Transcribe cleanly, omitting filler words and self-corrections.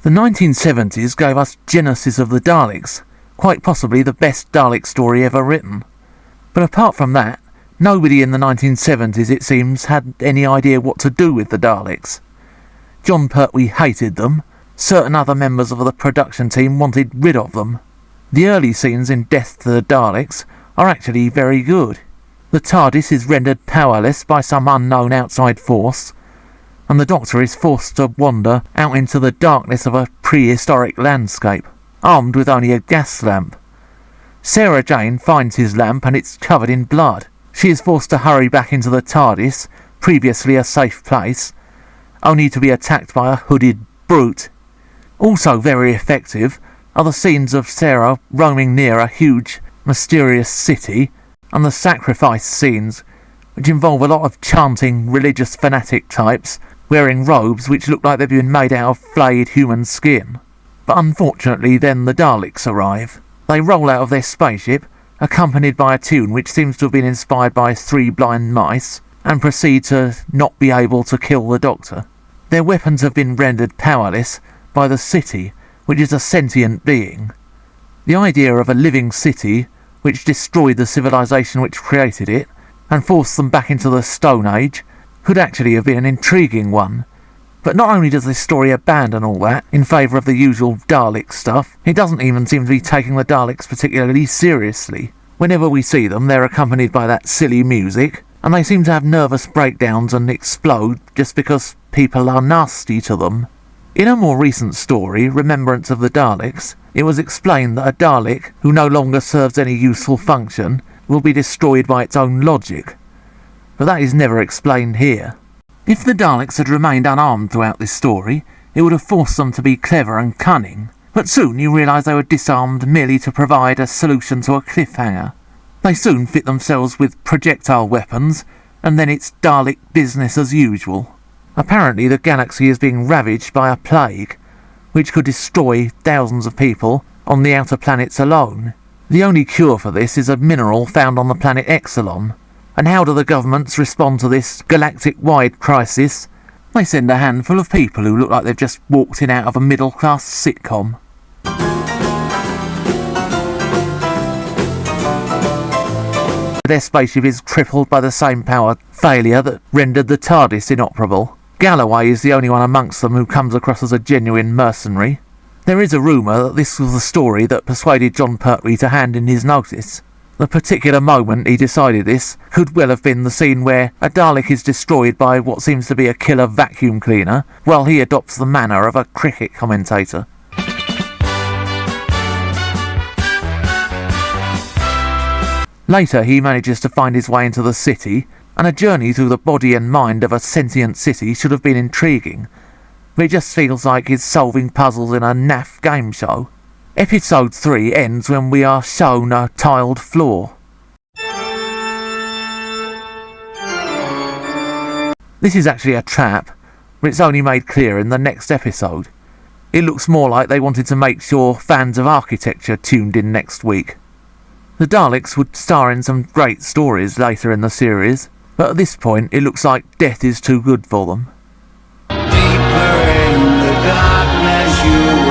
The 1970s gave us Genesis of the Daleks, quite possibly the best Dalek story ever written. But apart from that, nobody in the 1970s, it seems, had any idea what to do with the Daleks. Jon Pertwee hated them. Certain other members of the production team wanted rid of them. The early scenes in Death to the Daleks are actually very good. The TARDIS is rendered powerless by some unknown outside force, and the Doctor is forced to wander out into the darkness of a prehistoric landscape, armed with only a gas lamp. Sarah Jane finds his lamp and it's covered in blood. She is forced to hurry back into the TARDIS, previously a safe place, only to be attacked by a hooded brute. Also very effective are the scenes of Sarah roaming near a huge, mysterious city, and the sacrifice scenes, which involve a lot of chanting religious fanatic types wearing robes which look like they've been made out of flayed human skin. But unfortunately then the Daleks arrive. They roll out of their spaceship, accompanied by a tune which seems to have been inspired by 3 blind mice, and proceed to not be able to kill the Doctor. Their weapons have been rendered powerless by the city, which is a sentient being. The idea of a living city which destroyed the civilization which created it, and forced them back into the Stone Age, could actually have been an intriguing one. But not only does this story abandon all that in favour of the usual Dalek stuff, it doesn't even seem to be taking the Daleks particularly seriously. Whenever we see them, they're accompanied by that silly music, and they seem to have nervous breakdowns and explode just because people are nasty to them. In a more recent story, Remembrance of the Daleks, it was explained that a Dalek who no longer serves any useful function will be destroyed by its own logic. But that is never explained here. If the Daleks had remained unarmed throughout this story, it would have forced them to be clever and cunning, but soon you realise they were disarmed merely to provide a solution to a cliffhanger. They soon fit themselves with projectile weapons, and then it's Dalek business as usual. Apparently the galaxy is being ravaged by a plague, which could destroy thousands of people on the outer planets alone. The only cure for this is a mineral found on the planet Exelon. And how do the governments respond to this galactic-wide crisis? They send a handful of people who look like they've just walked in out of a middle-class sitcom. Their spaceship is crippled by the same power failure that rendered the TARDIS inoperable. Galloway is the only one amongst them who comes across as a genuine mercenary. There is a rumour that this was the story that persuaded Jon Pertwee to hand in his notice. The particular moment he decided this could well have been the scene where a Dalek is destroyed by what seems to be a killer vacuum cleaner, while he adopts the manner of a cricket commentator. Later he manages to find his way into the city, and a journey through the body and mind of a sentient city should have been intriguing, but it just feels like he's solving puzzles in a naff game show. Episode 3 ends when we are shown a tiled floor. This is actually a trap, but it's only made clear in the next episode. It looks more like they wanted to make sure fans of architecture tuned in next week. The Daleks would star in some great stories later in the series, but at this point it looks like death is too good for them. Deeper in the darkness you